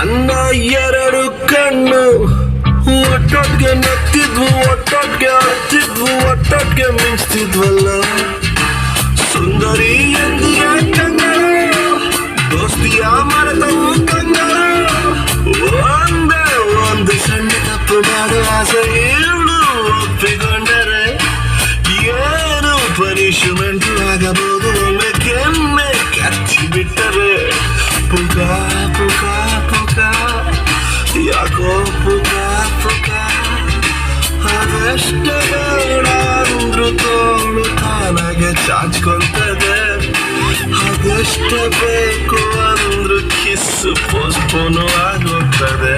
ನನ್ನ ಎರಡು ಕಣ್ಣು ಒಟ್ಟೊಟ್ಟಿಗೆ ನತ್ತಿದ್ವು, ಒಟ್ಟೊಟ್ಟಿಗೆ ಅಳ್ತಿದ್ವು, ಒಟ್ಟೊಟ್ಟಿಗೆ ಮಿಂಚ್ತಿದ್ವಲ್ಲ. ಸುಂದರಿ ಎಂದು ಕಂಗಳು ದೋಸ್ತಿಯ ಮರೆತವು ಕಂಗಳು. ಒಂದೇ ಒಂದು ಸಣ್ಣ ತಪ್ಪು ಮಾಡುವ ಆಸೆ ಇವಳು ಒಪ್ಪಿಕೊಂಡರೆ ಏನು ಪನಿಷ್ಮೆಂಟ್ ಆಗಬಹುದು. ಒಮ್ಮೆ ಕೆಮ್ಮೆ ಕಚ್ಚಿ ಬಿಟ್ಟರೆ ಪುಕ ಪುಕ ಪುಕ ಯಾಕೋ ಪುಕ ಪುಕ. ಅದೆಷ್ಟ ಬೇಡ ಅಂದ್ರು ತೋಳು ತಾನಾಗೆ ಚಾಚ್ಕೊಂತದೆ. ಅದೆಷ್ಟ ಬೇಕು ಅಂದ್ರು ಕಿಸ್ಸು ಪೋಸ್ಟ್ಪೋನು ಆಗೋಗ್ತದೆ.